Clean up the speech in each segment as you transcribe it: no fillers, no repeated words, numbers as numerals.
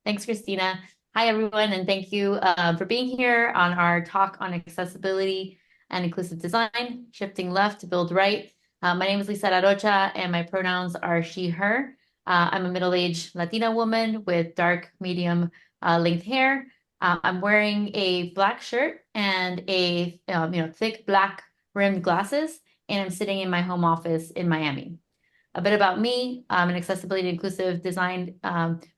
Thanks, Christina. Hi, everyone, and thank you for being here on our talk on accessibility and inclusive design, shifting left to build right. My name is Lisa Arocha, and my pronouns are she, her. I'm a middle-aged Latina woman with dark, medium length hair. I'm wearing a black shirt and a thick black rimmed glasses, and I'm sitting in my home office in Miami. A bit about me. I'm an accessibility and inclusive design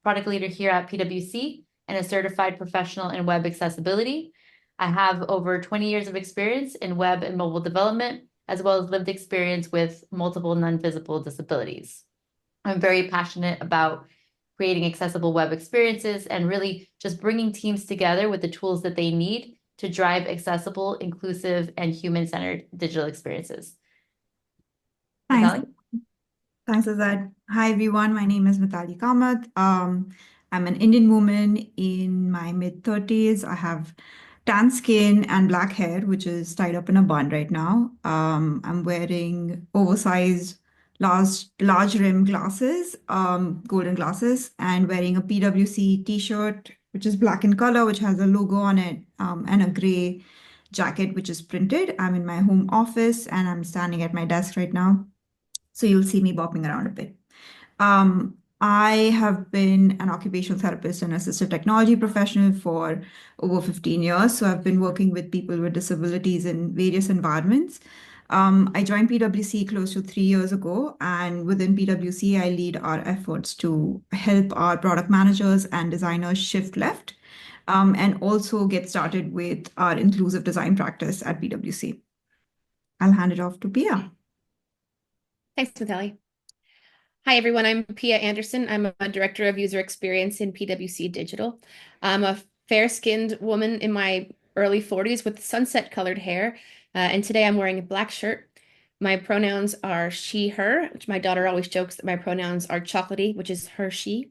product leader here at PwC and a certified professional in web accessibility. I have over 20 years of experience in web and mobile development, as well as lived experience with multiple non-visible disabilities. I'm very passionate about creating accessible web experiences and really just bringing teams together with the tools that they need to drive accessible, inclusive, and human-centered digital experiences. Thanks. Natalie? Thanks, Azad. Hi, everyone. My name is Mitali Kamath. I'm an Indian woman in my mid-30s. I have tan skin and black hair, which is tied up in a bun right now. I'm wearing oversized, large rim glasses, golden glasses, and wearing a PwC t-shirt, which is black in color, which has a logo on it, and a gray jacket, which is printed. I'm in my home office, and I'm standing at my desk right now. So you'll see me bopping around a bit. I have been an occupational therapist and assistive technology professional for over 15 years. So I've been working with people with disabilities in various environments. I joined PwC close to 3 years ago, and within PwC, I lead our efforts to help our product managers and designers shift left, and also get started with our inclusive design practice at PwC. I'll hand it off to Pia. Thanks, Natalie. Hi, everyone. I'm Pia Anderson. I'm a director of user experience in PwC Digital. I'm a fair-skinned woman in my early 40s with sunset-colored hair, and today I'm wearing a black shirt. My pronouns are she, her, which my daughter always jokes that my pronouns are chocolatey, which is her, she.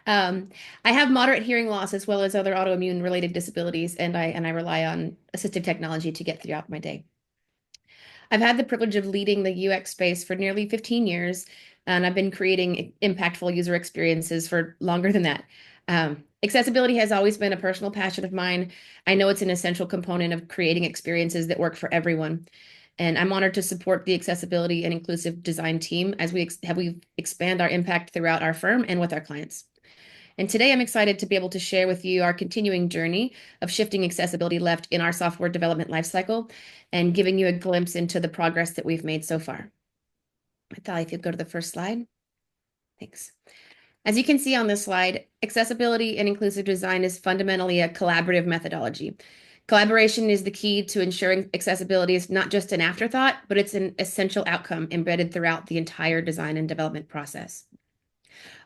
I have moderate hearing loss as well as other autoimmune-related disabilities, and I rely on assistive technology to get throughout my day. I've had the privilege of leading the UX space for nearly 15 years, and I've been creating impactful user experiences for longer than that. Accessibility has always been a personal passion of mine. I know it's an essential component of creating experiences that work for everyone. And I'm honored to support the accessibility and inclusive design team as we expand our impact throughout our firm and with our clients. And today I'm excited to be able to share with you our continuing journey of shifting accessibility left in our software development lifecycle and giving you a glimpse into the progress that we've made so far. Natalia, if you'll go to the first slide. Thanks. As you can see on this slide, accessibility and inclusive design is fundamentally a collaborative methodology. Collaboration is the key to ensuring accessibility is not just an afterthought, but it's an essential outcome embedded throughout the entire design and development process.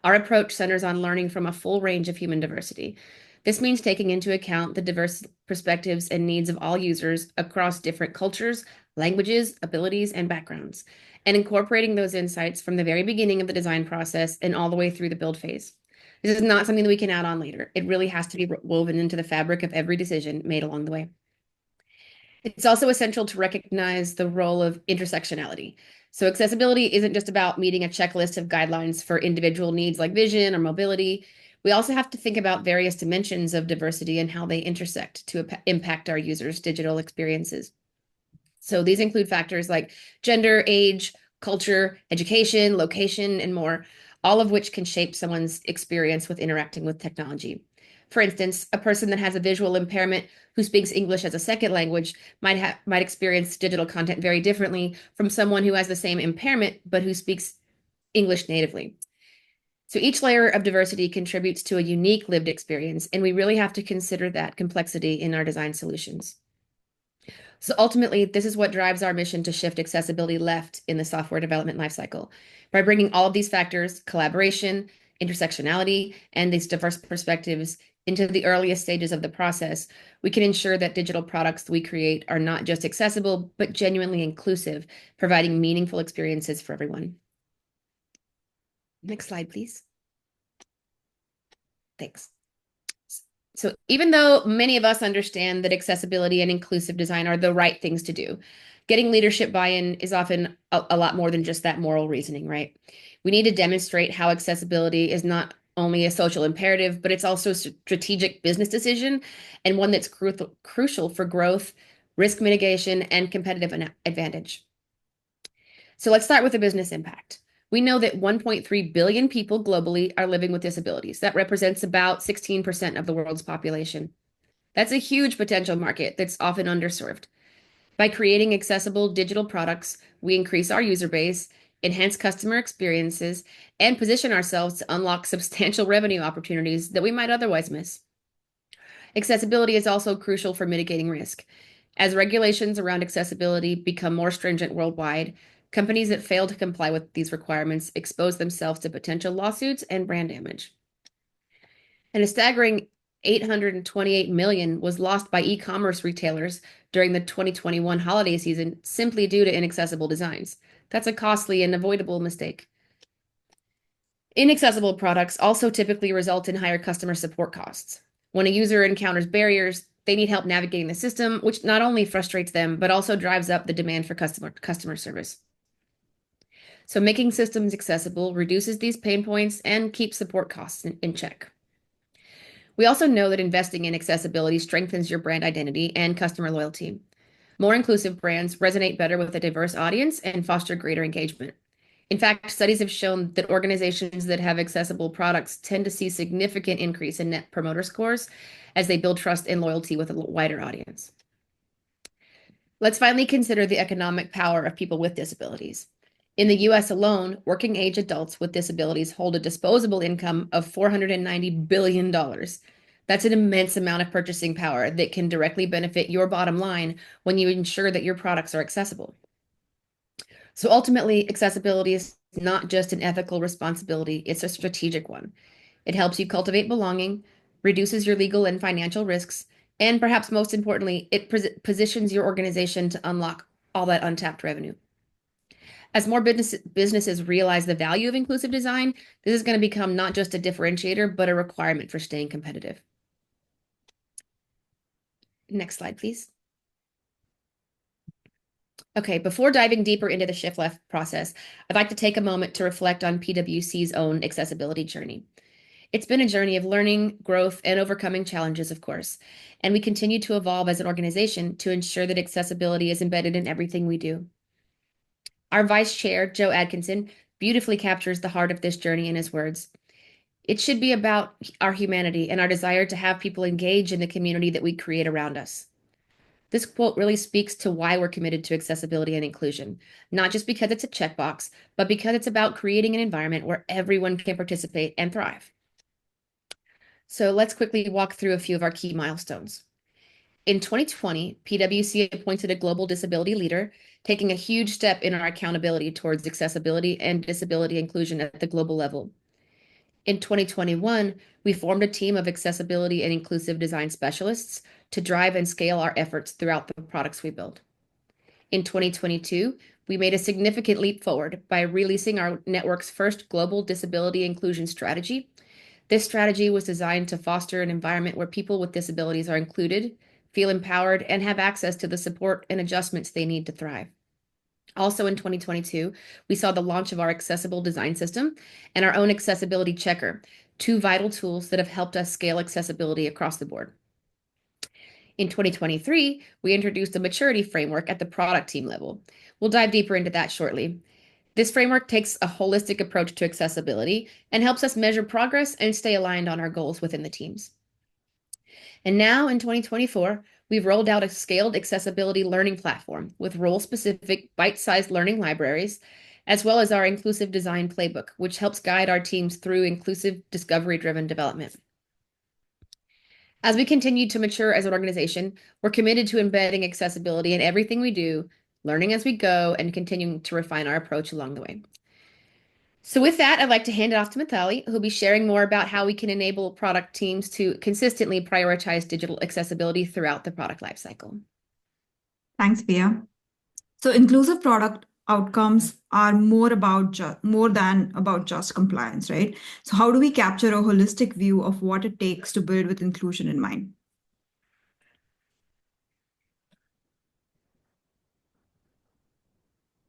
Our approach centers on learning from a full range of human diversity. This means taking into account the diverse perspectives and needs of all users across different cultures, languages, abilities, and backgrounds, and incorporating those insights from the very beginning of the design process and all the way through the build phase. This is not something that we can add on later. It really has to be woven into the fabric of every decision made along the way. It's also essential to recognize the role of intersectionality. So accessibility isn't just about meeting a checklist of guidelines for individual needs like vision or mobility. We also have to think about various dimensions of diversity and how they intersect to impact our users' digital experiences. So these include factors like gender, age, culture, education, location, and more, all of which can shape someone's experience with interacting with technology. For instance, a person that has a visual impairment who speaks English as a second language might experience digital content very differently from someone who has the same impairment but who speaks English natively. So each layer of diversity contributes to a unique lived experience, and we really have to consider that complexity in our design solutions. So ultimately, this is what drives our mission to shift accessibility left in the software development lifecycle. By bringing all of these factors, collaboration, intersectionality, and these diverse perspectives into the earliest stages of the process, we can ensure that digital products we create are not just accessible, but genuinely inclusive, providing meaningful experiences for everyone. Next slide, please. Thanks. So even though many of us understand that accessibility and inclusive design are the right things to do, getting leadership buy-in is often a lot more than just that moral reasoning, right? We need to demonstrate how accessibility is not only a social imperative, but it's also a strategic business decision and one that's crucial for growth, risk mitigation, and competitive advantage. So let's start with the business impact. We know that 1.3 billion people globally are living with disabilities. That represents about 16% of the world's population. That's a huge potential market that's often underserved. By creating accessible digital products, we increase our user base, enhance customer experiences, and position ourselves to unlock substantial revenue opportunities that we might otherwise miss. Accessibility is also crucial for mitigating risk. As regulations around accessibility become more stringent worldwide, companies that fail to comply with these requirements expose themselves to potential lawsuits and brand damage. And a staggering 828 million was lost by e-commerce retailers during the 2021 holiday season simply due to inaccessible designs. That's a costly and avoidable mistake. Inaccessible products also typically result in higher customer support costs. When a user encounters barriers, they need help navigating the system, which not only frustrates them, but also drives up the demand for customer service. So making systems accessible reduces these pain points and keeps support costs in check. We also know that investing in accessibility strengthens your brand identity and customer loyalty. More inclusive brands resonate better with a diverse audience and foster greater engagement. In fact, studies have shown that organizations that have accessible products tend to see significant increase in net promoter scores as they build trust and loyalty with a wider audience. Let's finally consider the economic power of people with disabilities. In the US alone, working age adults with disabilities hold a disposable income of $490 billion. That's an immense amount of purchasing power that can directly benefit your bottom line when you ensure that your products are accessible. So ultimately, accessibility is not just an ethical responsibility, it's a strategic one. It helps you cultivate belonging, reduces your legal and financial risks, and perhaps most importantly, it positions your organization to unlock all that untapped revenue. As more businesses realize the value of inclusive design, this is going to become not just a differentiator, but a requirement for staying competitive. Next slide, please. Okay, before diving deeper into the shift left process, I'd like to take a moment to reflect on PwC's own accessibility journey. It's been a journey of learning, growth, and overcoming challenges, of course, and we continue to evolve as an organization to ensure that accessibility is embedded in everything we do. Our vice chair, Joe Atkinson, beautifully captures the heart of this journey in his words. It should be about our humanity and our desire to have people engage in the community that we create around us. This quote really speaks to why we're committed to accessibility and inclusion, not just because it's a checkbox, but because it's about creating an environment where everyone can participate and thrive. So let's quickly walk through a few of our key milestones. In 2020, PwC appointed a global disability leader, taking a huge step in our accountability towards accessibility and disability inclusion at the global level. In 2021, we formed a team of accessibility and inclusive design specialists to drive and scale our efforts throughout the products we build. In 2022, we made a significant leap forward by releasing our network's first global disability inclusion strategy. This strategy was designed to foster an environment where people with disabilities are included, feel empowered, and have access to the support and adjustments they need to thrive. Also in 2022, we saw the launch of our accessible design system and our own accessibility checker, two vital tools that have helped us scale accessibility across the board. In 2023, we introduced a maturity framework at the product team level. We'll dive deeper into that shortly. This framework takes a holistic approach to accessibility and helps us measure progress and stay aligned on our goals within the teams. And now in 2024, we've rolled out a scaled accessibility learning platform with role-specific bite-sized learning libraries, as well as our inclusive design playbook, which helps guide our teams through inclusive discovery-driven development. As we continue to mature as an organization, we're committed to embedding accessibility in everything we do, learning as we go, and continuing to refine our approach along the way. So with that, I'd like to hand it off to Mithali, who'll be sharing more about how we can enable product teams to consistently prioritize digital accessibility throughout the product lifecycle. Thanks, Pia. So inclusive product outcomes are more than about just compliance, right? So how do we capture a holistic view of what it takes to build with inclusion in mind?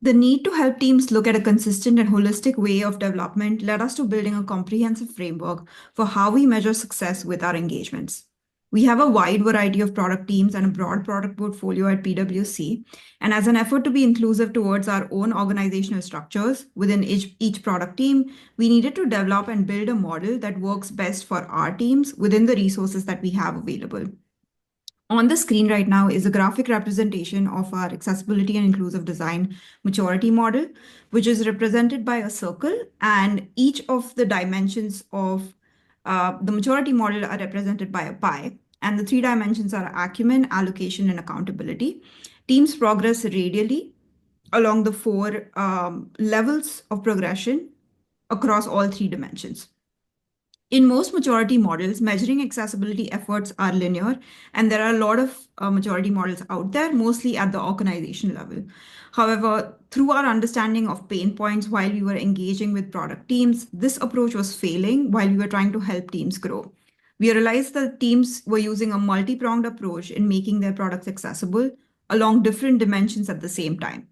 The need to help teams look at a consistent and holistic way of development led us to building a comprehensive framework for how we measure success with our engagements. We have a wide variety of product teams and a broad product portfolio at PwC. And as an effort to be inclusive towards our own organizational structures within each product team, we needed to develop and build a model that works best for our teams within the resources that we have available. On the screen right now is a graphic representation of our accessibility and inclusive design maturity model, which is represented by a circle, and each of the dimensions of the maturity model are represented by a pie. And the three dimensions are acumen, allocation, and accountability. Teams progress radially along the four levels of progression across all three dimensions. In most maturity models, measuring accessibility efforts are linear, and there are a lot of maturity models out there, mostly at the organization level. However, through our understanding of pain points while we were engaging with product teams, this approach was failing while we were trying to help teams grow. We realized that teams were using a multi-pronged approach in making their products accessible along different dimensions at the same time.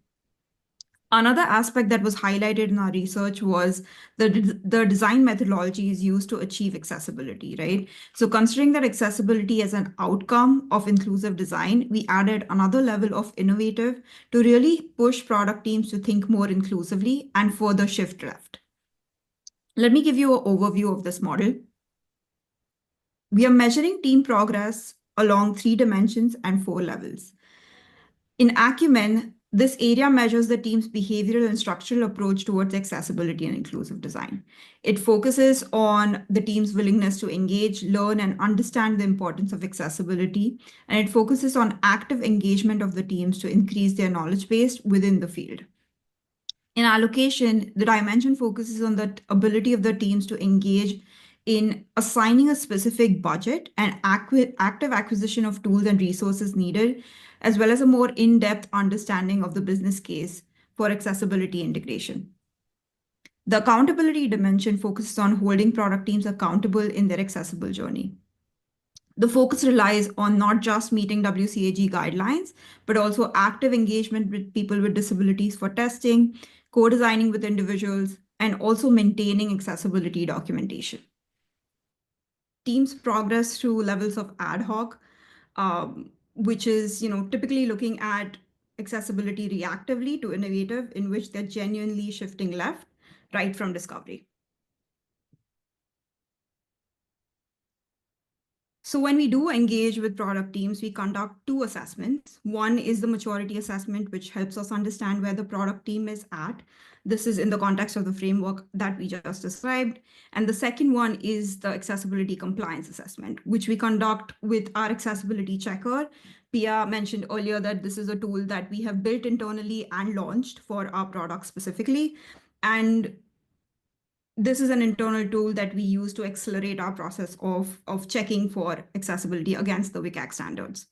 Another aspect that was highlighted in our research was the design methodologies used to achieve accessibility, right? So considering that accessibility as an outcome of inclusive design, we added another level of innovative to really push product teams to think more inclusively and further shift left. Let me give you an overview of this model. We are measuring team progress along 3 dimensions and 4 levels. In Acumen, this area measures the team's behavioral and structural approach towards accessibility and inclusive design. It focuses on the team's willingness to engage, learn, and understand the importance of accessibility, and it focuses on active engagement of the teams to increase their knowledge base within the field. In allocation, the dimension focuses on the ability of the teams to engage in assigning a specific budget and active acquisition of tools and resources needed, as well as a more in-depth understanding of the business case for accessibility integration. The accountability dimension focuses on holding product teams accountable in their accessible journey. The focus relies on not just meeting WCAG guidelines, but also active engagement with people with disabilities for testing, co-designing with individuals, and also maintaining accessibility documentation. Teams progress through levels of ad hoc, which is typically looking at accessibility reactively to innovative, in which they're genuinely shifting left right from discovery. So when we do engage with product teams, we conduct 2 assessments. One is the maturity assessment, which helps us understand where the product team is at. This is in the context of the framework that we just described. And the second one is the accessibility compliance assessment, which we conduct with our accessibility checker. Pia mentioned earlier that this is a tool that we have built internally and launched for our product specifically. And this is an internal tool that we use to accelerate our process of checking for accessibility against the WCAG standards.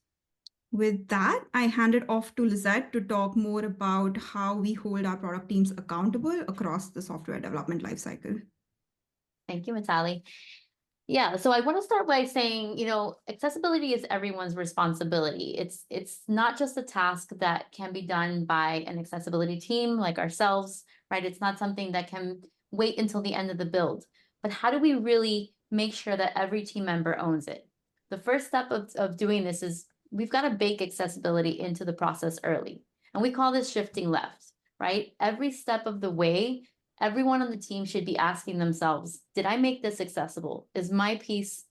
With that, I hand it off to Lizette to talk more about how we hold our product teams accountable across the software development lifecycle. Thank you, Mitali. Yeah, so I want to start by saying, accessibility is everyone's responsibility. It's not just a task that can be done by an accessibility team like ourselves, right? It's not something that can wait until the end of the build. But how do we really make sure that every team member owns it? The first step of doing this is we've got to bake accessibility into the process early. And we call this shifting left, right? Every step of the way, everyone on the team should be asking themselves, did I make this accessible? Is my piece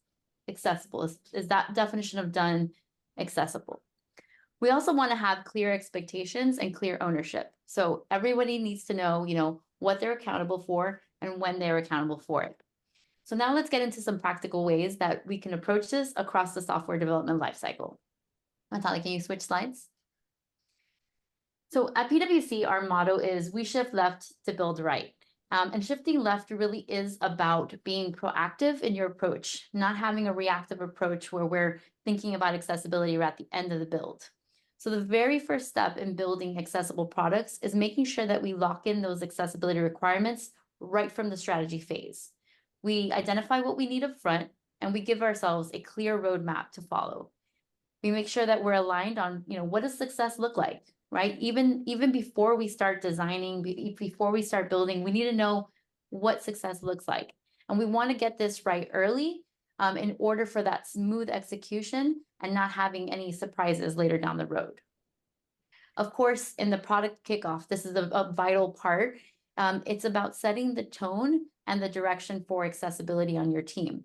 accessible? Is that definition of done accessible? We also want to have clear expectations and clear ownership. So everybody needs to know, what they're accountable for and when they're accountable for it. So now let's get into some practical ways that we can approach this across the software development lifecycle. Natalie, can you switch slides? So at PwC, our motto is we shift left to build right. And shifting left really is about being proactive in your approach, not having a reactive approach where we're thinking about accessibility right at the end of the build. So the very first step in building accessible products is making sure that we lock in those accessibility requirements right from the strategy phase. We identify what we need up front, and we give ourselves a clear roadmap to follow. We make sure that we're aligned on, what does success look like? right? Even before we start designing, before we start building, we need to know what success looks like. And we want to get this right early in order for that smooth execution and not having any surprises later down the road. Of course, in the product kickoff, this is a vital part. It's about setting the tone and the direction for accessibility on your team.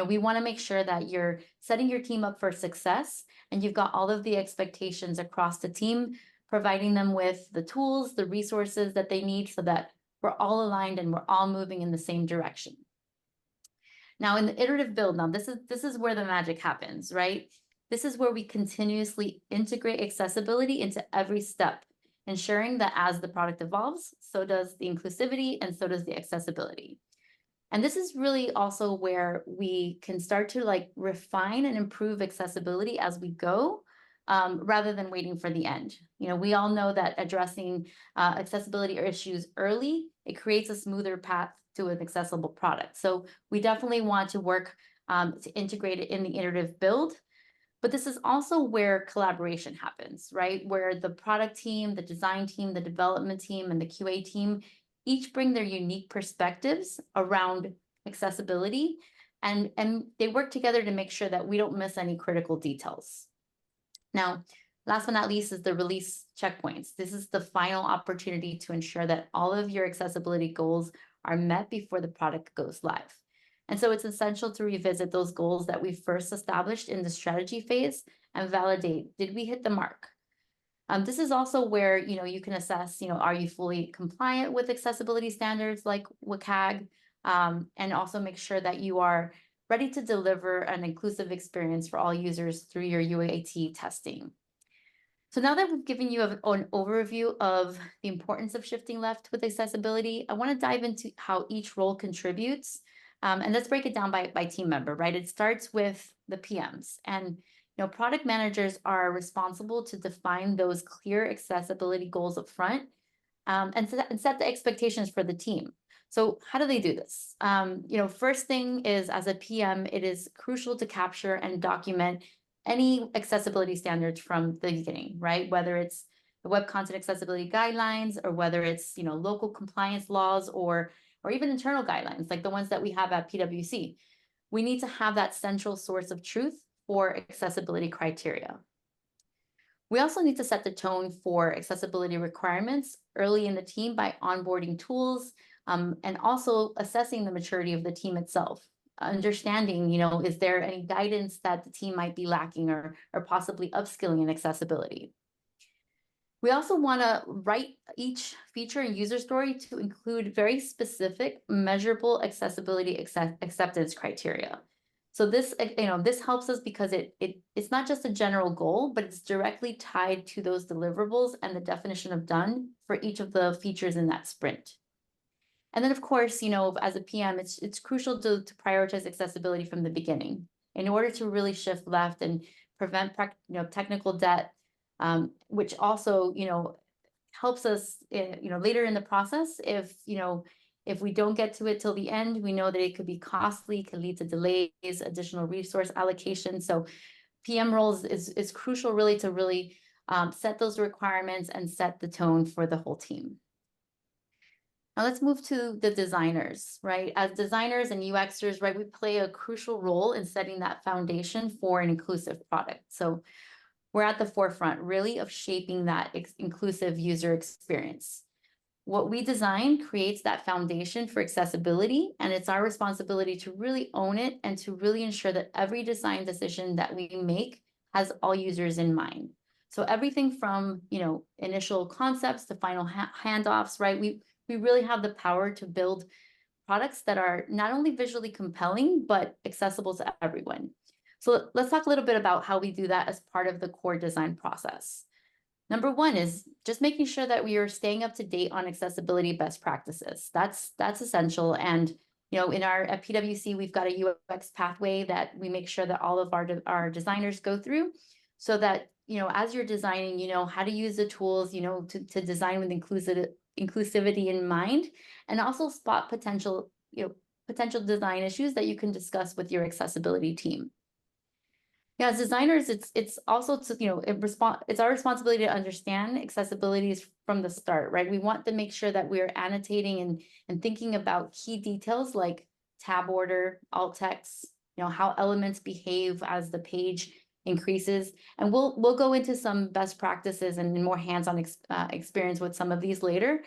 We want to make sure that you're setting your team up for success and you've got all of the expectations across the team, providing them with the tools, the resources that they need so that we're all aligned and we're all moving in the same direction. Now, in the iterative build, this is where the magic happens, right? This is where we continuously integrate accessibility into every step, ensuring that as the product evolves, so does the inclusivity and so does the accessibility. And this is really also where we can start to refine and improve accessibility as we go, rather than waiting for the end. We all know that addressing accessibility issues early, it creates a smoother path to an accessible product. So we definitely want to work to integrate it in the iterative build. But this is also where collaboration happens, right? Where the product team, the design team, the development team, and the QA team each bring their unique perspectives around accessibility, and they work together to make sure that we don't miss any critical details. Now, last but not least is the release checkpoints. This is the final opportunity to ensure that all of your accessibility goals are met before the product goes live. And so it's essential to revisit those goals that we first established in the strategy phase and validate, did we hit the mark? This is also where you can assess, are you fully compliant with accessibility standards like WCAG, and also make sure that you are ready to deliver an inclusive experience for all users through your UAT testing. So now that we've given you an overview of the importance of shifting left with accessibility, I want to dive into how each role contributes. And let's break it down by team member, right? It starts with the PMs. And product managers are responsible to define those clear accessibility goals up front, and set the expectations for the team. So how do they do this? First thing is, as a PM, it is crucial to capture and document any accessibility standards from the beginning, right? Whether it's the web content accessibility guidelines or whether it's local compliance laws or even internal guidelines like the ones that we have at PwC. We need to have that central source of truth for accessibility criteria. We also need to set the tone for accessibility requirements early in the team by onboarding tools, and also assessing the maturity of the team itself. Understanding, is there any guidance that the team might be lacking or possibly upskilling in accessibility? We also want to write each feature and user story to include very specific, measurable accessibility acceptance criteria. So this helps us because it's not just a general goal, but it's directly tied to those deliverables and the definition of done for each of the features in that sprint. And then, of course, as a PM, it's crucial to prioritize accessibility from the beginning in order to really shift left and prevent technical debt, which also helps us later in the process. If we don't get to it till the end, we know that it could be costly, could lead to delays, additional resource allocation. So PM roles is crucial really to set those requirements and set the tone for the whole team. Now let's move to the designers, right? As designers and UXers, right, we play a crucial role in setting that foundation for an inclusive product. So we're at the forefront really of shaping that inclusive user experience. What we design creates that foundation for accessibility, and it's our responsibility to really own it and to really ensure that every design decision that we make has all users in mind. So everything from, initial concepts to final handoffs, right? We really have the power to build products that are not only visually compelling, but accessible to everyone. So let's talk a little bit about how we do that as part of the core design process. Number one is just making sure that we are staying up to date on accessibility best practices. That's essential. And at PwC, we've got a UX pathway that we make sure that all of our designers go through, so that as you're designing, how to use the tools, to design with inclusivity in mind, and also spot potential design issues that you can discuss with your accessibility team. Yeah, as designers, it's also to, it's our responsibility to understand accessibilities from the start, right? We want to make sure that we're annotating and thinking about key details like tab order, alt text, how elements behave as the page increases. And we'll go into some best practices and more hands-on experience with some of these later.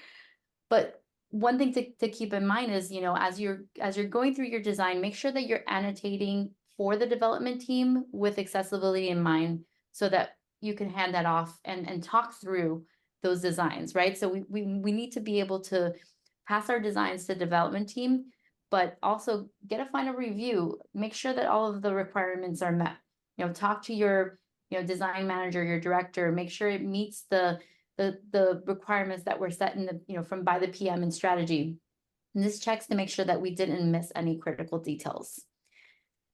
But one thing to keep in mind is, as you're going through your design, make sure that you're annotating for the development team with accessibility in mind so that you can hand that off and talk through those designs, right? So we need to be able to pass our designs to development team, but also get a final review. Make sure that all of the requirements are met. Talk to your, design manager, your director, make sure it meets the requirements that were set in the, from by the PM and strategy. And this checks to make sure that we didn't miss any critical details.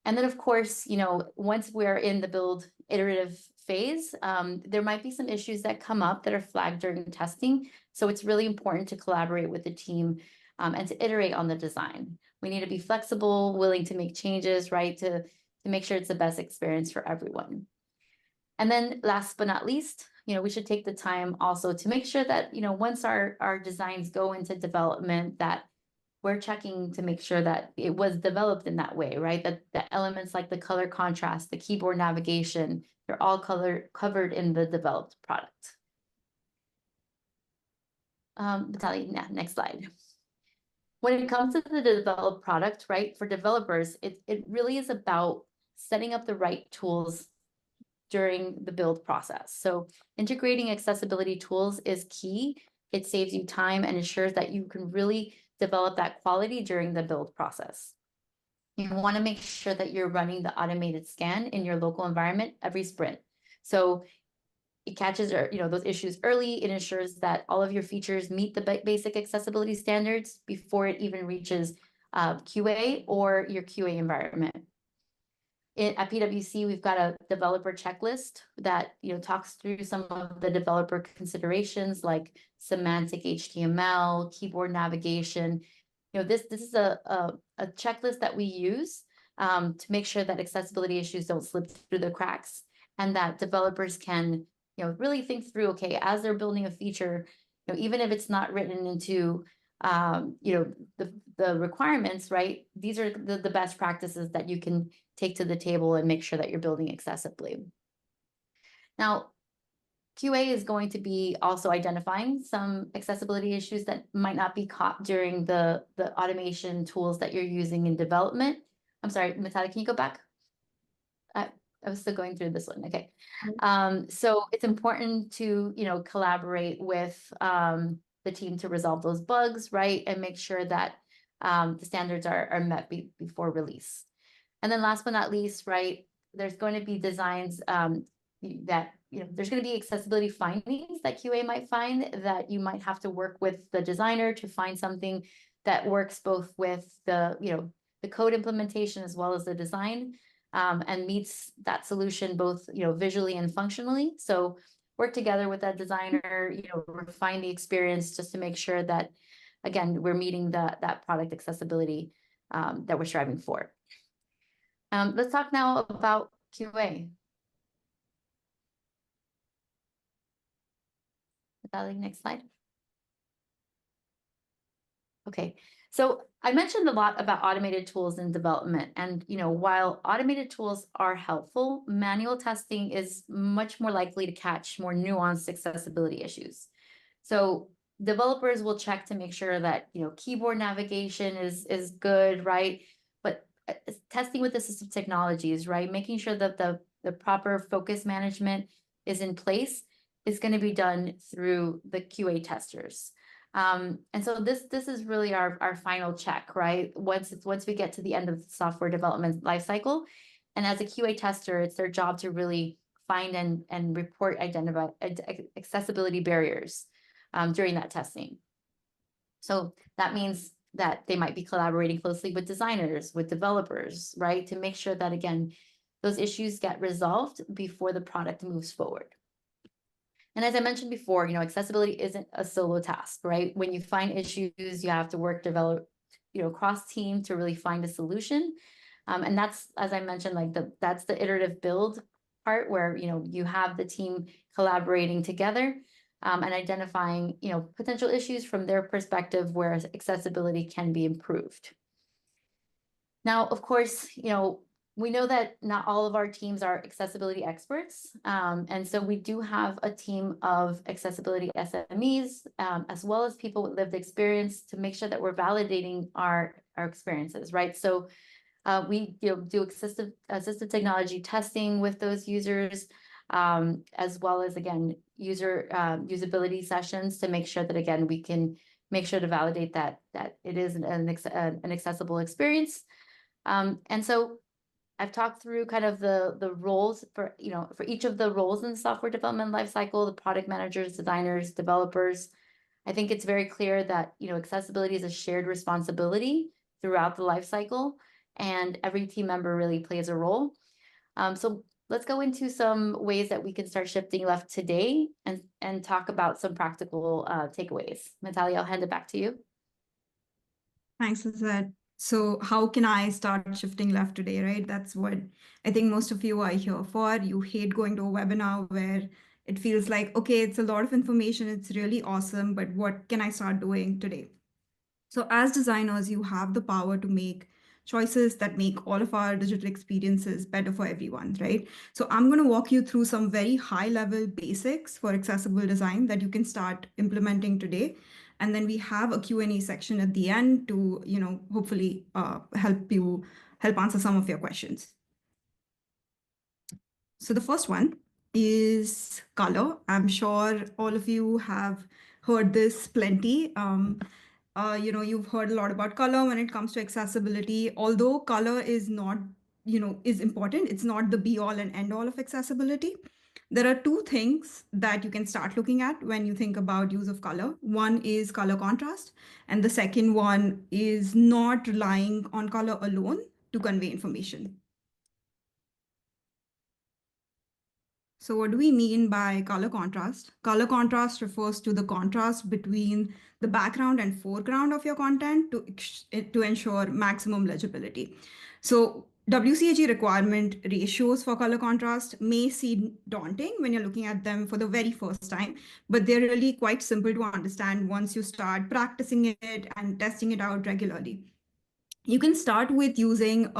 And then, of course, once we're in the build iterative phase, there might be some issues that come up that are flagged during testing. So it's really important to collaborate with the team and to iterate on the design. We need to be flexible, willing to make changes, right, to make sure it's the best experience for everyone. And then last but not least, we should take the time also to make sure that, once our designs go into development, that we're checking to make sure that it was developed in that way, right? That the elements like the color contrast, the keyboard navigation, they're all covered in the developed product. Natalie, next slide. When it comes to the developed product, right, for developers, it really is about setting up the right tools during the build process. So integrating accessibility tools is key. It saves you time and ensures that you can really develop that quality during the build process. You want to make sure that you're running the automated scan in your local environment every sprint. So it catches those issues early. It ensures that all of your features meet the basic accessibility standards before it even reaches QA or your QA environment. At PwC, we've got a developer checklist that talks through some of the developer considerations like semantic HTML, keyboard navigation. This is a checklist that we use to make sure that accessibility issues don't slip through the cracks and that developers can really think through, okay, as they're building a feature, even if it's not written into the requirements, right? These are the best practices that you can take to the table and make sure that you're building accessibly. Now, QA is going to be also identifying some accessibility issues that might not be caught during the automation tools that you're using in development. I'm sorry, Natalia, can you go back? I was still going through this one. Okay. So it's important to, collaborate with the team to resolve those bugs, right? And make sure that the standards are met before release. And then last but not least, right, there's going to be designs that, there's going to be accessibility findings that QA might find that you might have to work with the designer to find something that works both with the code implementation as well as the design and meets that solution both, visually and functionally. So work together with that designer, refine the experience just to make sure that, again, we're meeting that product accessibility that we're striving for. Let's talk now about QA. Next slide. Okay, so I mentioned a lot about automated tools in development, and while automated tools are helpful, manual testing is much more likely to catch more nuanced accessibility issues. So developers will check to make sure that keyboard navigation is good, right? But testing with assistive technologies, right? Making sure that the proper focus management is in place is going to be done through the QA testers. And so this is really our final check, right? Once we get to the end of the software development lifecycle, and as a QA tester, it's their job to really find and report identify accessibility barriers during that testing. So that means that they might be collaborating closely with designers, with developers, right? To make sure that, again, those issues get resolved before the product moves forward. And as I mentioned before, accessibility isn't a solo task, right? When you find issues, you have to develop, cross team to really find a solution. And that's, as I mentioned, like that's the iterative build part where, you have the team collaborating together, and identifying, potential issues from their perspective where accessibility can be improved. Now, of course, we know that not all of our teams are accessibility experts. And so we do have a team of accessibility SMEs, as well as people with lived experience to make sure that we're validating our experiences, right? So we do assistive technology testing with those users, as well as, again, usability sessions to make sure that, again, we can make sure to validate that it is an accessible experience. And so I've talked through kind of the roles for each of the roles in the software development lifecycle, the product managers, designers, developers. I think it's very clear that, accessibility is a shared responsibility throughout the lifecycle, and every team member really plays a role. So let's go into some ways that we can start shifting left today and talk about some practical takeaways. Natalia, I'll hand it back to you. Thanks, Lizette. So how can I start shifting left today, right? That's what I think most of you are here for. You hate going to a webinar where it feels like, okay, it's a lot of information, it's really awesome, but what can I start doing today? So as designers, you have the power to make choices that make all of our digital experiences better for everyone, right? So I'm going to walk you through some very high level basics for accessible design that you can start implementing today. And then we have a Q&A section at the end to, hopefully help answer some of your questions. So the first one is color. I'm sure all of you have heard this plenty. You've heard a lot about color when it comes to accessibility. Although color is not, is important, it's not the be all and end all of accessibility. There are two things that you can start looking at when you think about use of color. One is color contrast, and the second one is not relying on color alone to convey information. So what do we mean by color contrast? Color contrast refers to the contrast between the background and foreground of your content to ensure maximum legibility. So WCAG requirement ratios for color contrast may seem daunting when you're looking at them for the very first time, but they're really quite simple to understand once you start practicing it and testing it out regularly. You can start with using,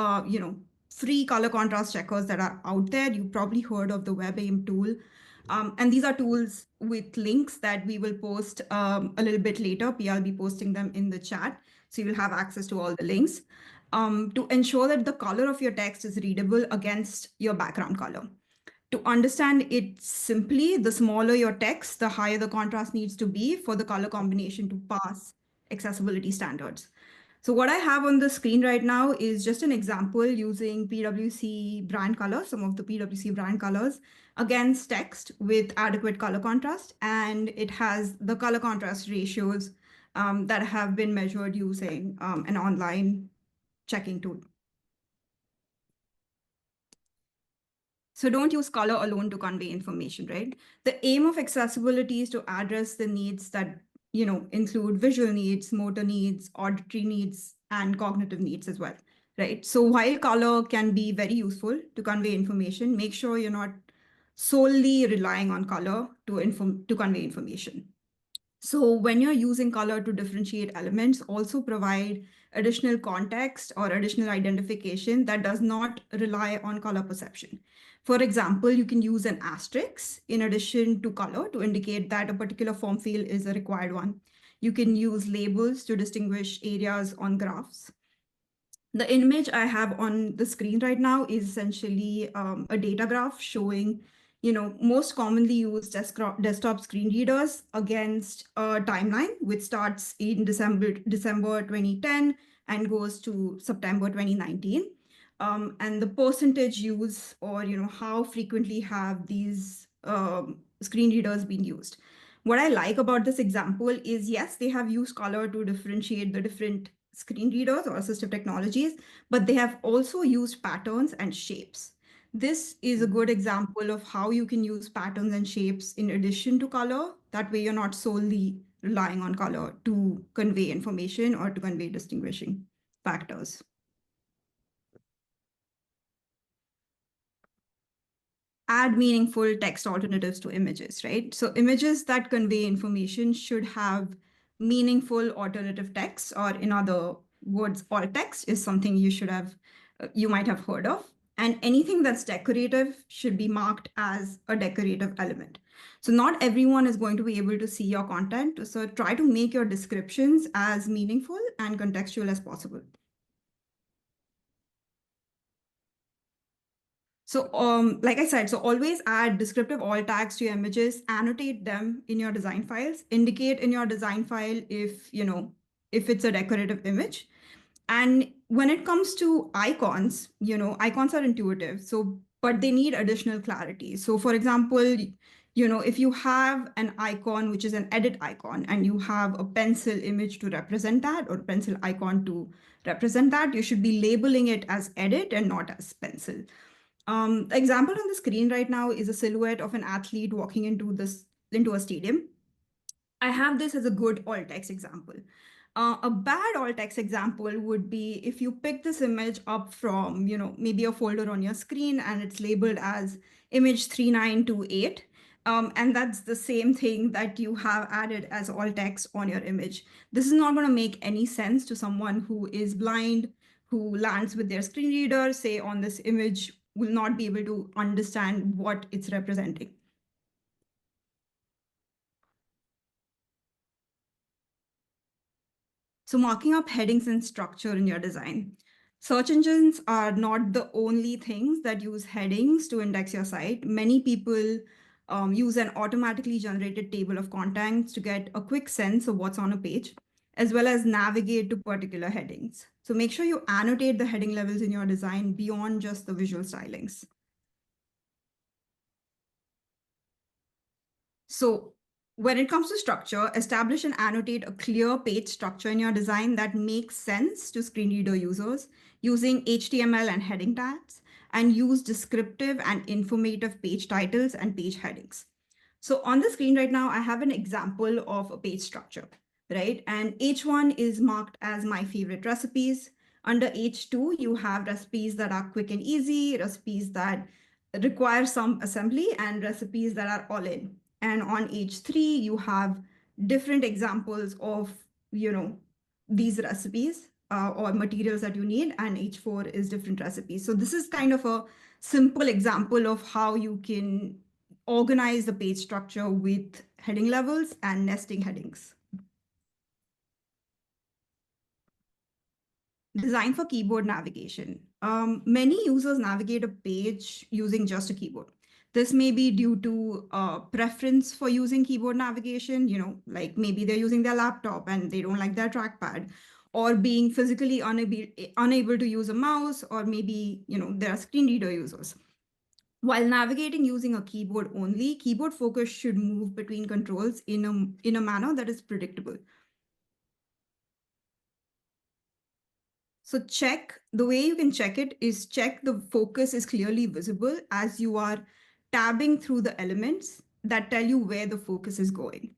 free color contrast checkers that are out there. You've probably heard of the WebAIM tool. And these are tools with links that we will post a little bit later. I'll be posting them in the chat. So you will have access to all the links to ensure that the color of your text is readable against your background color. To understand it simply, the smaller your text, the higher the contrast needs to be for the color combination to pass accessibility standards. So what I have on the screen right now is just an example using PwC brand colors, some of the PwC brand colors against text with adequate color contrast. And it has the color contrast ratios that have been measured using an online checking tool. So don't use color alone to convey information, right? The aim of accessibility is to address the needs that, include visual needs, motor needs, auditory needs, and cognitive needs as well, right? So while color can be very useful to convey information, make sure you're not solely relying on color to convey information. So when you're using color to differentiate elements, also provide additional context or additional identification that does not rely on color perception. For example, you can use an asterisk in addition to color to indicate that a particular form field is a required one. You can use labels to distinguish areas on graphs. The image I have on the screen right now is essentially a data graph showing, most commonly used desktop screen readers against a timeline, which starts in December 2010 and goes to September 2019. And the percentage use, or how frequently have these screen readers been used. What I like about this example is, yes, they have used color to differentiate the different screen readers or assistive technologies, but they have also used patterns and shapes. This is a good example of how you can use patterns and shapes in addition to color. That way, you're not solely relying on color to convey information or to convey distinguishing factors. add meaningful text alternatives to images, right? So images that convey information should have meaningful alternative text, or in other words, alt text is something you might have heard of. And anything that's decorative should be marked as a decorative element. So not everyone is going to be able to see your content. So try to make your descriptions as meaningful and contextual as possible. So, like I said, so always add descriptive alt tags to your images, annotate them in your design files, indicate in your design file if it's a decorative image. And when it comes to icons, icons are intuitive, so but they need additional clarity. So, for example, if you have an icon which is an edit icon and you have a pencil image to represent that, or pencil icon to represent that, you should be labeling it as edit and not as pencil. The example on the screen right now is a silhouette of an athlete walking into a stadium. I have this as a good alt text example. A bad alt text example would be if you pick this image up from, maybe a folder on your screen and it's labeled as image 3928. And that's the same thing that you have added as alt text on your image. This is not going to make any sense to someone who is blind, who lands with their screen reader, say on this image, will not be able to understand what it's representing. So marking up headings and structure in your design. Search engines are not the only things that use headings to index your site. Many people use an automatically generated table of contents to get a quick sense of what's on a page, as well as navigate to particular headings. So make sure you annotate the heading levels in your design beyond just the visual stylings. So when it comes to structure, establish and annotate a clear page structure in your design that makes sense to screen reader users using HTML and heading tags, and use descriptive and informative page titles and page headings. So on the screen right now, I have an example of a page structure, right? And H1 is marked as my favorite recipes. Under H2, you have recipes that are quick and easy, recipes that require some assembly, and recipes that are all in. And on H3, you have different examples of, these recipes or materials that you need. And H4 is different recipes. So this is kind of a simple example of how you can organize the page structure with heading levels and nesting headings. Design for keyboard navigation. Many users navigate a page using just a keyboard. This may be due to preference for using keyboard navigation, like maybe they're using their laptop and they don't like their trackpad, or being physically unable to use a mouse, or maybe, there are screen reader users. While navigating using a keyboard only, keyboard focus should move between controls in a manner that is predictable. So the way you can check it is check the focus is clearly visible as you are tabbing through the elements that tell you where the focus is going.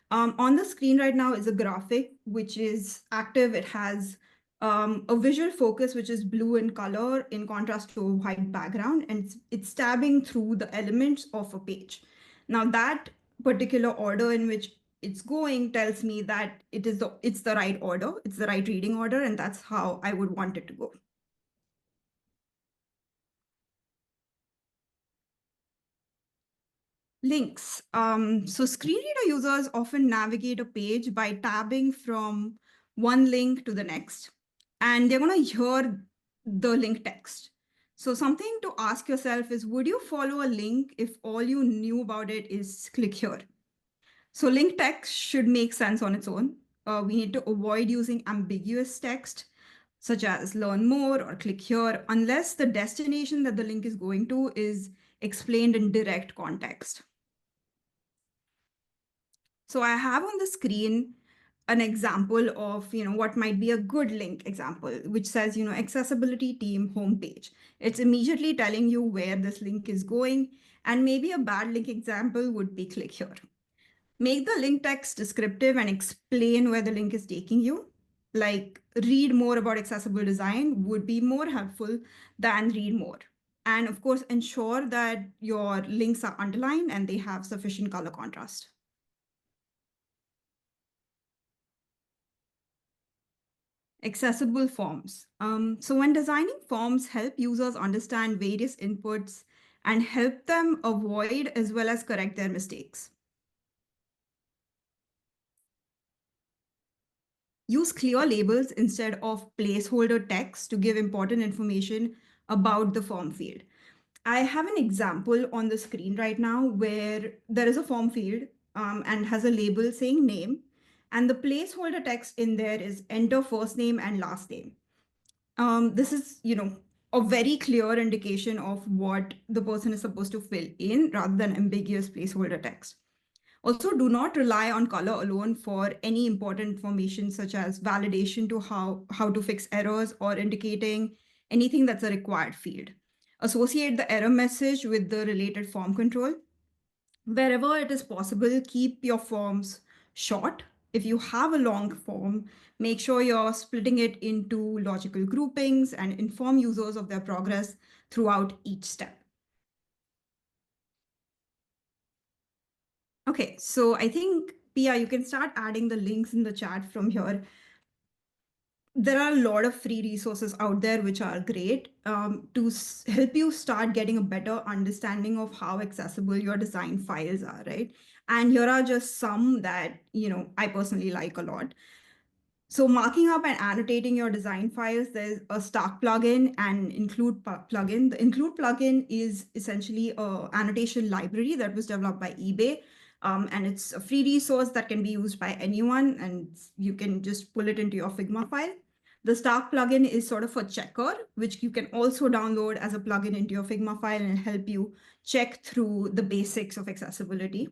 On the screen right now is a graphic which is active. It has a visual focus which is blue in color in contrast to a white background, and it's tabbing through the elements of a page. Now that particular order in which it's going tells me that it's the right order, it's the right reading order, and that's how I would want it to go. Links. So screen reader users often navigate a page by tabbing from one link to the next, and they're going to hear the link text. So something to ask yourself is, would you follow a link if all you knew about it is click here? So link text should make sense on its own. We need to avoid using ambiguous text such as learn more or click here unless the destination that the link is going to is explained in direct context. So I have on the screen an example of what might be a good link example, which says accessibility team homepage. It's immediately telling you where this link is going, and maybe a bad link example would be click here. Make the link text descriptive and explain where the link is taking you. Like read more about accessible design would be more helpful than read more. And of course, ensure that your links are underlined and they have sufficient color contrast. Accessible forms. So when designing forms, help users understand various inputs and help them avoid as well as correct their mistakes. Use clear labels instead of placeholder text to give important information about the form field. I have an example on the screen right now where there is a form field and has a label saying name, and the placeholder text in there is enter first name and last name. This is, a very clear indication of what the person is supposed to fill in rather than ambiguous placeholder text. Also, do not rely on color alone for any important information such as validation to how to fix errors or indicating anything that's a required field. Associate the error message with the related form control. Wherever it is possible, keep your forms short. If you have a long form, make sure you're splitting it into logical groupings and inform users of their progress throughout each step. Okay, so I think, Pia, you can start adding the links in the chat from here. There are a lot of free resources out there which are great to help you start getting a better understanding of how accessible your design files are, right? And here are just some that, I personally like a lot. So marking up and annotating your design files, there's a Stark plugin and include plugin. The include plugin is essentially a annotation library that was developed by eBay. And it's a free resource that can be used by anyone, and you can just pull it into your Figma file. The Stark plugin is sort of a checker, which you can also download as a plugin into your Figma file and help you check through the basics of accessibility.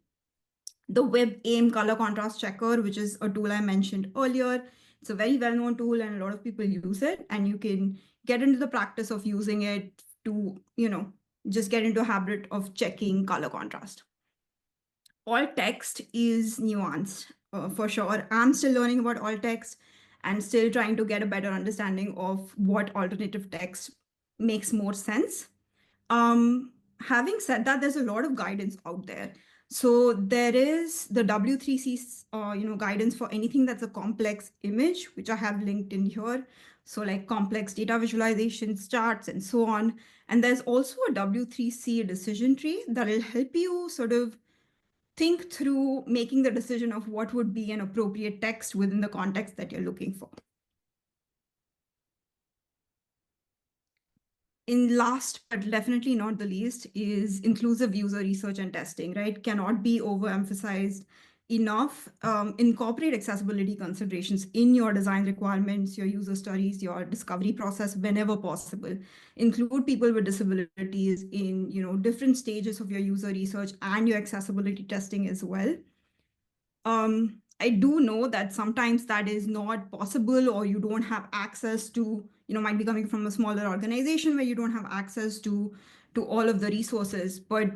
The Web Aim color contrast checker, which is a tool I mentioned earlier. It's a very well-known tool and a lot of people use it, and you can get into the practice of using it to, just get into a habit of checking color contrast. Alt text is nuanced, for sure. I'm still learning about alt text and still trying to get a better understanding of what alternative text makes more sense. Having said that, there's a lot of guidance out there. So there is the W3C, guidance for anything that's a complex image, which I have linked in here. So like complex data visualizations, charts, and so on. And there's also a W3C decision tree that will help you sort of think through making the decision of what would be an appropriate text within the context that you're looking for. In last but definitely not the least is inclusive user research and testing, right? Cannot be overemphasized enough. Incorporate accessibility considerations in your design requirements, your user stories, your discovery process whenever possible. Include people with disabilities in, different stages of your user research and your accessibility testing as well. I do know that sometimes that is not possible, or you don't have access to, might be coming from a smaller organization where you don't have access to all of the resources. But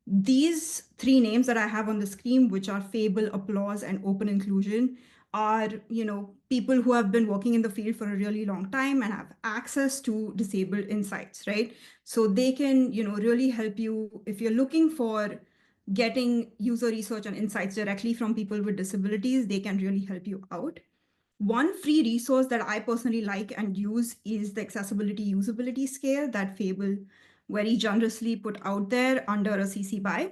these three names that I have on the screen, which are Fable, Applause, and Open Inclusion, are, people who have been working in the field for a really long time and have access to disabled insights, right? So they can, really help you if you're looking for getting user research and insights directly from people with disabilities. They can really help you out. One free resource that I personally like and use is the accessibility usability scale that Fable very generously put out there under a CC BY.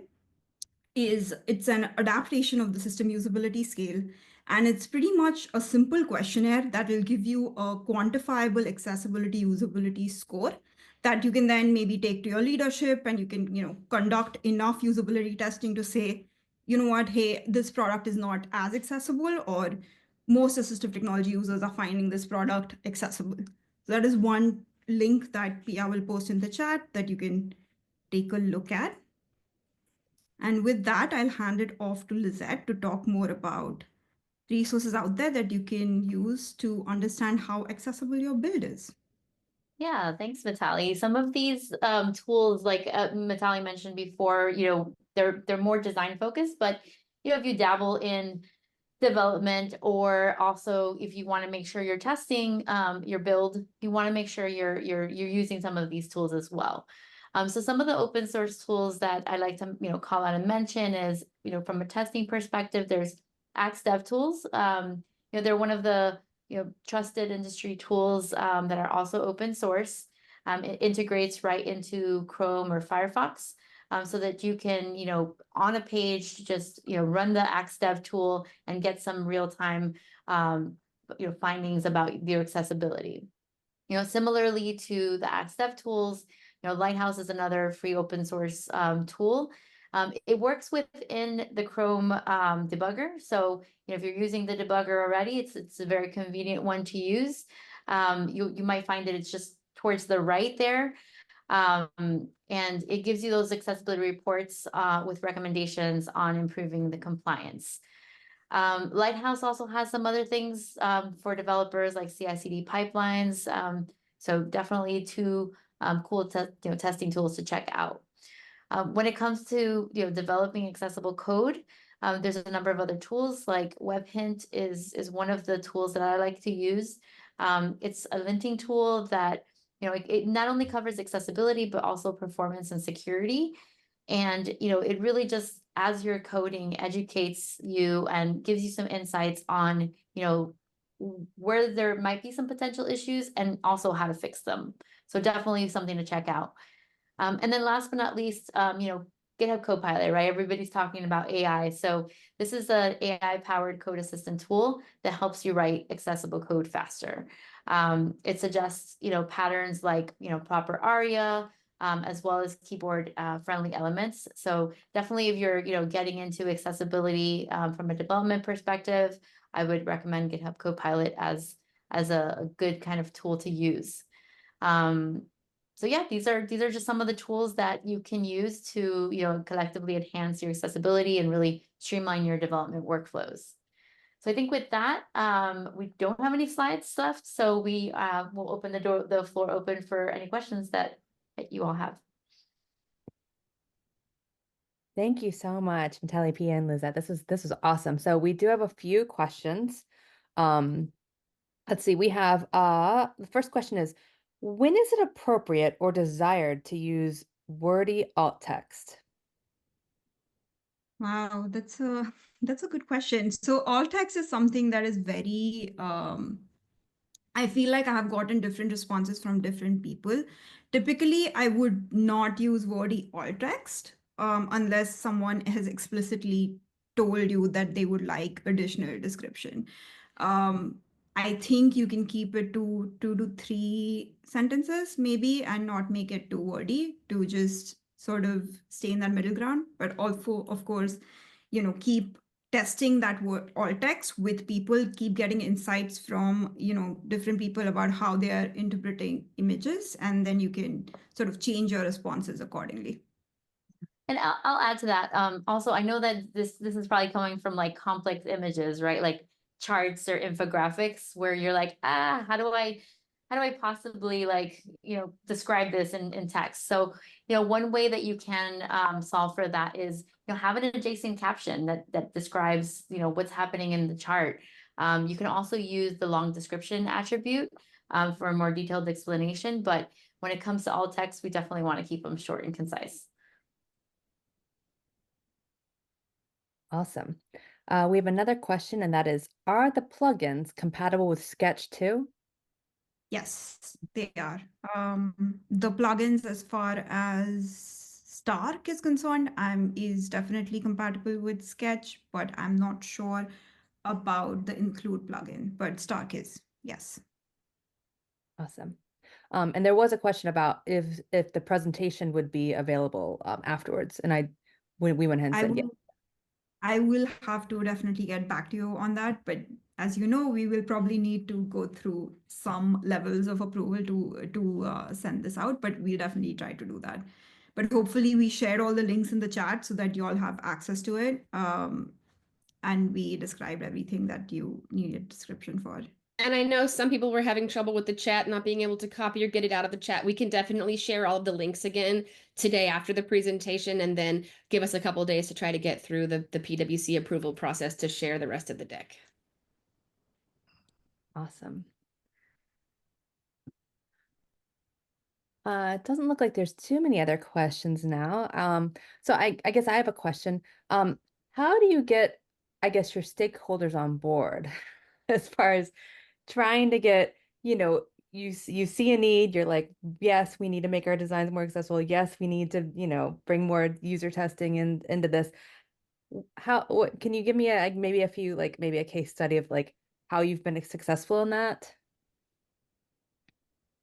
It's an adaptation of the system usability scale, and it's pretty much a simple questionnaire that will give you a quantifiable accessibility usability score that you can then maybe take to your leadership, and you can, conduct enough usability testing to say, you know what, hey, this product is not as accessible, or most assistive technology users are finding this product accessible. So that is one link that Pia will post in the chat that you can take a look at. And with that, I'll hand it off to Lizette to talk more about resources out there that you can use to understand how accessible your build is. Yeah, thanks, Mitali. Some of these tools, like Mitali mentioned before, they're more design focused, but if you dabble in development, or also if you want to make sure you're testing your build, you want to make sure you're using some of these tools as well. So some of the open source tools that I like to, call out and mention is, from a testing perspective, there's Axe DevTools. They're one of the, trusted industry tools that are also open source. It integrates right into Chrome or Firefox. So that you can, on a page, just, run the Axe Dev tool and get some real-time, findings about your accessibility. Similarly to the Axe Dev tools, Lighthouse is another free open source tool. It works within the Chrome debugger. So, if you're using the debugger already, it's a very convenient one to use. You might find that it's just towards the right there. And it gives you those accessibility reports with recommendations on improving the compliance. Lighthouse also has some other things for developers like CI/CD pipelines. So definitely two cool testing tools to check out. When it comes to developing accessible code, there's a number of other tools like WebHint is one of the tools that I like to use. It's a linting tool that it not only covers accessibility but also performance and security. And it really just, as you're coding, educates you and gives you some insights on where there might be some potential issues and also how to fix them. So definitely something to check out. And then last but not least, GitHub Copilot, right? Everybody's talking about AI. So this is an AI-powered code assistant tool that helps you write accessible code faster. It suggests, patterns like, proper ARIA, as well as keyboard friendly elements. So definitely if you're, getting into accessibility from a development perspective, I would recommend GitHub Copilot as a good kind of tool to use. So yeah, these are just some of the tools that you can use to, collectively enhance your accessibility and really streamline your development workflows. So I think with that, we don't have any slides left, so we will open the floor open for any questions that you all have. Thank you so much, Natalie P. and Lizette. This was awesome. So we do have a few questions. Um, let's see. We have the first question is, when is it appropriate or desired to use wordy alt text? Wow, that's a good question. So alt text is something that is very I feel like I have gotten different responses from different people. Typically, I would not use wordy alt text unless someone has explicitly told you that they would like additional description. Um, I think you can keep it to 2 to 3 sentences, maybe, and not make it too wordy to just sort of stay in that middle ground. But also, of course, keep testing that word alt text with people, keep getting insights from different people about how they are interpreting images, and then you can sort of change your responses accordingly. And I'll add to that. Also, I know that this is probably coming from like complex images, right? Like charts or infographics where you're like, how do I possibly like, describe this in text? So, one way that you can solve for that is, have an adjacent caption that describes, what's happening in the chart. You can also use the long description attribute for a more detailed explanation. But when it comes to alt text, we definitely want to keep them short and concise. Awesome. We have another question, and that is, are the plugins compatible with Sketch too? Yes, they are. The plugins, as far as Stark is concerned, is definitely compatible with Sketch, but I'm not sure about the include plugin, but Stark is, yes. Awesome. And there was a question about if the presentation would be available afterwards, and we went ahead and I said yeah. will I will have to definitely get back to you on that. But as you know, we will probably need to go through some levels of approval to send this out, but we'll definitely try to do that. But hopefully we shared all the links in the chat so that you all have access to it. And we described everything that you needed description for. And I know some people were having trouble with the chat, not being able to copy or get it out of the chat. We can definitely share all of the links again today after the presentation, and then give us a couple of days to try to get through the PwC approval process to share the rest of the deck. Awesome. It doesn't look like there's too many other questions now. So I guess I have a question. How do you get, I guess, your stakeholders on board as far as trying to get, you see a need, you're like, yes, we need to make our designs more accessible. Yes, we need to, bring more user testing into this. What can you give me maybe a few, like maybe a case study of like how you've been successful in that?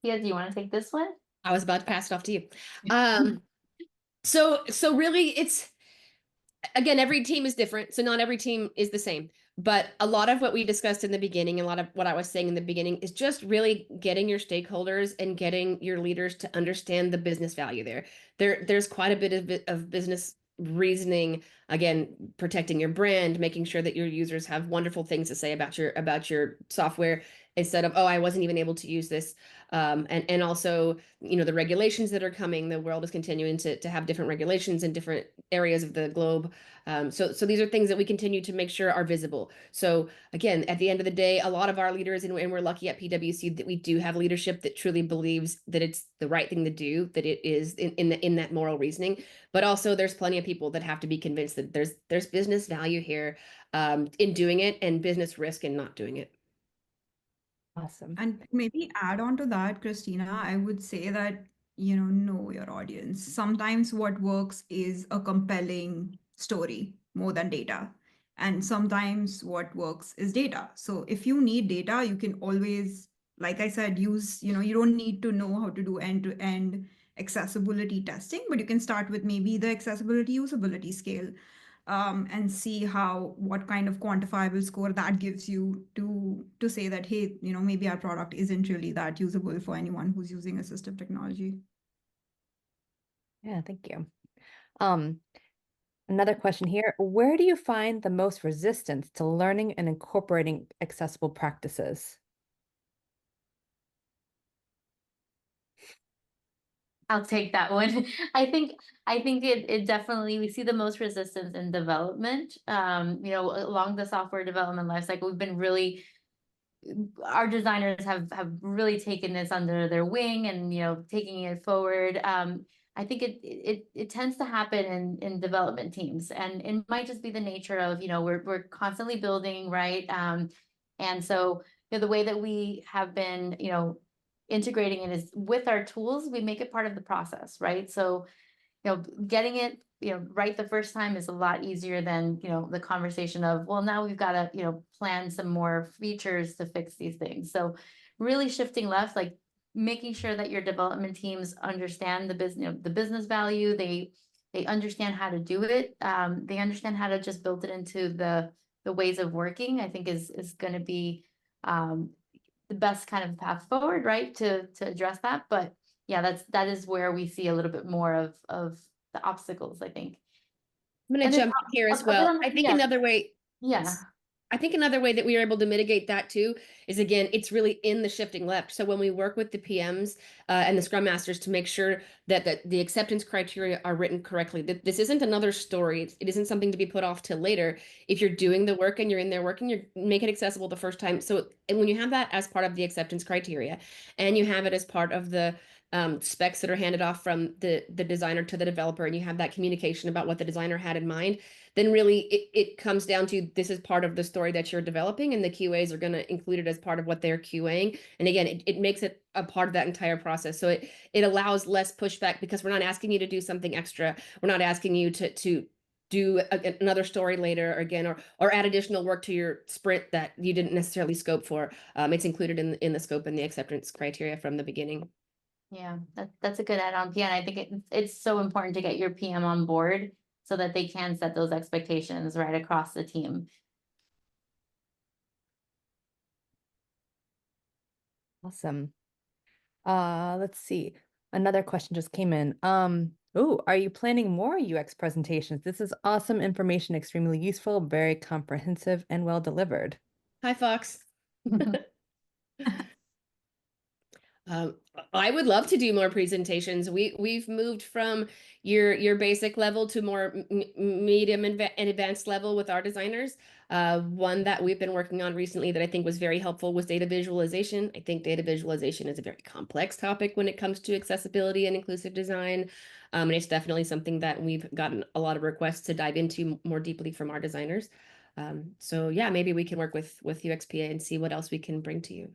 Yeah, do you want to take this one? I was about to pass it off to you. Um, so really it's again, every team is different, so not every team is the same. But a lot of what we discussed in the beginning, a lot of what I was saying in the beginning is just really getting your stakeholders and getting your leaders to understand the business value there. There's quite a bit of business reasoning, again, protecting your brand, making sure that your users have wonderful things to say about your software instead of, oh, I wasn't even able to use this. And also, the regulations that are coming, the world is continuing to have different regulations in different areas of the globe. So these are things that we continue to make sure are visible. So again, at the end of the day, a lot of our leaders, and we're lucky at PwC that we do have leadership that truly believes that it's the right thing to do, that it is in that moral reasoning. But also, there's plenty of people that have to be convinced that there's business value here in doing it and business risk in not doing it. Awesome. And maybe add on to that, Christina, I would say that, know your audience. Sometimes what works is a compelling story more than data. And sometimes what works is data. So if you need data, you can always, like I said, use, you don't need to know how to do end-to-end accessibility testing, but you can start with maybe the accessibility usability scale, and see what kind of quantifiable score that gives you to say that, hey, maybe our product isn't really that usable for anyone who's using assistive technology. Yeah, thank you. Um, Another question here. Where do you find the most resistance to learning and incorporating accessible practices? I'll take that one. I think it definitely we see the most resistance in development. Along the software development lifecycle, we've been really our designers have really taken this under their wing and taking it forward. I think it tends to happen in development teams, and it might just be the nature of we're constantly building, right? And so the way that we have been integrating it is with our tools. We make it part of the process, right? So getting it, right the first time is a lot easier than, the conversation of, well, now we've got to, plan some more features to fix these things. So really shifting left, like making sure that your development teams understand the business value. They understand how to do it. They understand how to just build it into the ways of working, I think is going to be um, the best kind of path forward, right? To address that. But yeah, that is where we see a little bit more of the obstacles, I think. I'm going And to then jump in here as a bit well. on, yeah, yeah, I think another way that we are able to mitigate that too is again, it's really in the shifting left. So when we work with the PMs and the Scrum Masters to make sure that the acceptance criteria are written correctly, that this isn't another story. It isn't something to be put off till later. If you're doing the work and you're in there working, you make it accessible the first time. So and when you have that as part of the acceptance criteria, and you have it as part of the specs that are handed off from the designer to the developer, and you have that communication about what the designer had in mind, then really it comes down to this is part of the story that you're developing, and the QAs are going to include it as part of what they're QAing. And again, it makes it a part of that entire process. So it allows less pushback because we're not asking you to do something extra. We're not asking you to do another story later or again, or add additional work to your sprint that you didn't necessarily scope for. It's included in the scope and the acceptance criteria from the beginning. yeah. That's a good add-on, PM. I think it's so important to get your PM on board so that they can set those expectations right across the team. Awesome. Let's see. Another question just came in. Are you planning more UX presentations? This is awesome information, extremely useful, very comprehensive, and well delivered. Hi, Fox. Um, I would love to do more presentations. We've moved from your basic level to more medium and advanced level with our designers. One that we've been working on recently that I think was very helpful was data visualization. I think data visualization is a very complex topic when it comes to accessibility and inclusive design. And it's definitely something that we've gotten a lot of requests to dive into more deeply from our designers. So yeah, maybe we can work with UXPA and see what else we can bring to you.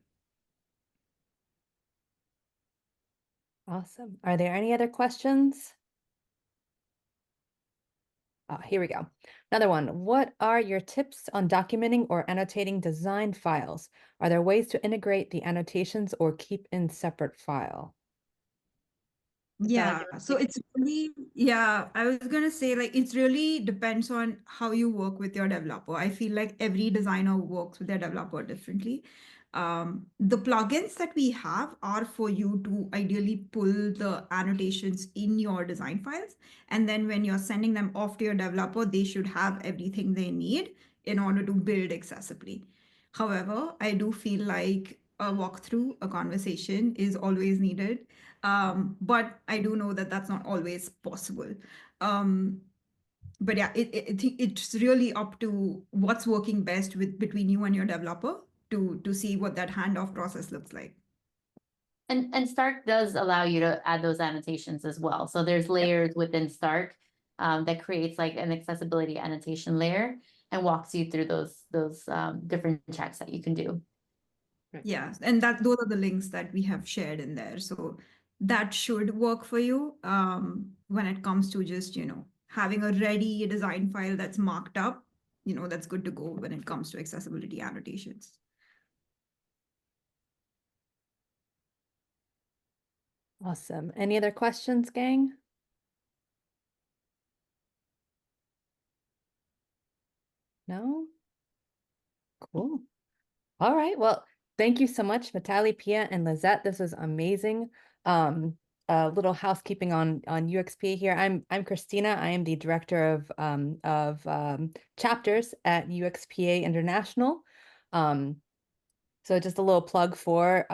Awesome. Are there any other questions? Here we go. Another one. What are your tips on documenting or annotating design files? Are there ways to integrate the annotations or keep in separate file? Yeah, so it's really, yeah, I was gonna say like it's really depends on how you work with your developer. I feel like every designer works with their developer differently. The plugins that we have are for you to ideally pull the annotations in your design files. And then when you're sending them off to your developer, they should have everything they need in order to build accessibly. However, I do feel like a walkthrough, a conversation is always needed. But I do know that that's not always possible. Um, but yeah, it's really up to what's working best with between you and your developer to see what that handoff process looks like. And Stark does allow you to add those annotations as well. So there's layers within Stark that creates like an accessibility annotation layer and walks you through those different checks that you can do. Yeah, and that those are the links that we have shared in there. So that should work for you when it comes to just, having a ready design file that's marked up, that's good to go when it comes to accessibility annotations. Awesome. Any other questions, gang? No? Cool. All right. Well, thank you so much, Mitali, Pia, and Lizette. This was amazing. A little housekeeping on UXPA here. I'm Christina. I am the director of chapters at UXPA International. Um, so just a little plug for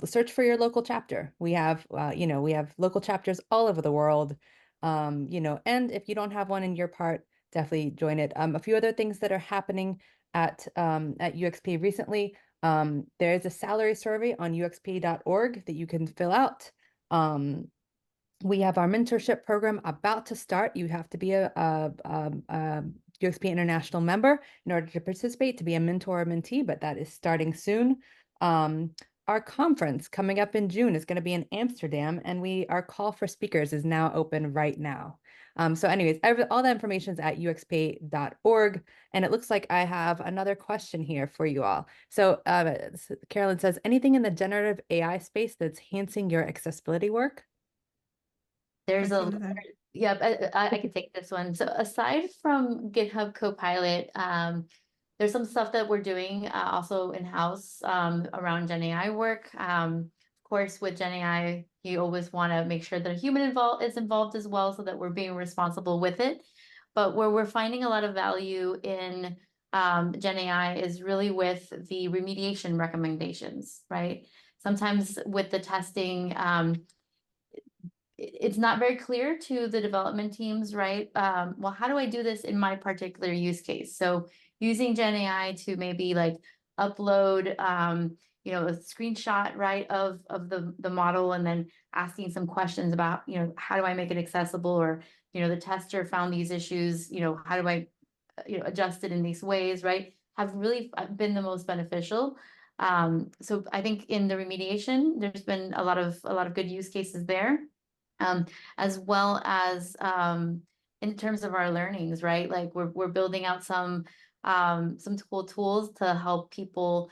search for your local chapter. We have we have local chapters all over the world. And if you don't have one in your part, definitely join it. A few other things that are happening at UXP recently. There is a salary survey on uxp.org that you can fill out. We have our mentorship program about to start. You have to be a UXP International member in order to participate, to be a mentor or mentee, but that is starting soon. Our conference coming up in June is going to be in Amsterdam, and our call for speakers is now open right now. So anyways, all that information is at uxp.org, and it looks like I have another question here for you all. So Carolyn says, anything in the generative AI space that's enhancing your accessibility work? There's Dr. a, Lizette. yeah, I can take this one. So aside from GitHub Copilot, there's some stuff that we're doing also in-house around Gen AI work. Of course, with Gen AI, you always want to make sure that a human is involved as well, so that we're being responsible with it. But where we're finding a lot of value in Gen AI is really with the remediation recommendations, right? Sometimes with the testing, it's not very clear to the development teams, right? Well, how do I do this in my particular use case? So using Gen AI to maybe like upload, a screenshot, right, of the model, and then asking some questions about, how do I make it accessible? Or, the tester found these issues, how do I, adjust it in these ways, right? Have really been the most beneficial. So I think in the remediation, there's been a lot of good use cases there, um, as well as in terms of our learnings, right? Like we're building out some cool tools to help people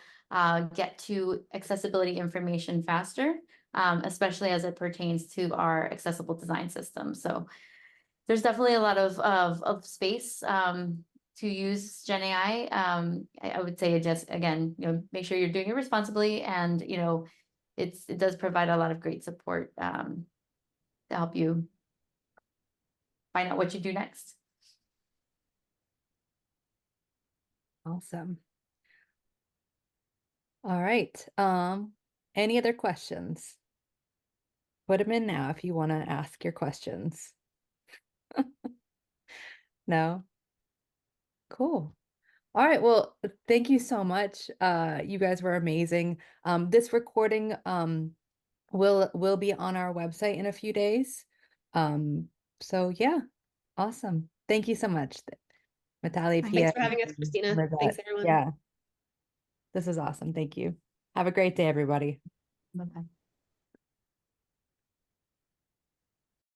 get to accessibility information faster, especially as it pertains to our accessible design system. So there's definitely a lot of space to use Gen AI. I would say just again, make sure you're doing it responsibly, and it does provide a lot of great support to help you find out what you do next. Awesome. All right. Any other questions? Put them in now if you want to ask your questions. No? Cool. All right. Well, thank you so much. You guys were amazing. This recording will be on our website in a few days. So yeah, awesome. Thank you so much, Mitali, Thank Thanks Pia, for having us, and Christina. Lizette. Thanks, everyone. Yeah, this is awesome. Thank you. Have a great day, everybody. Bye-bye.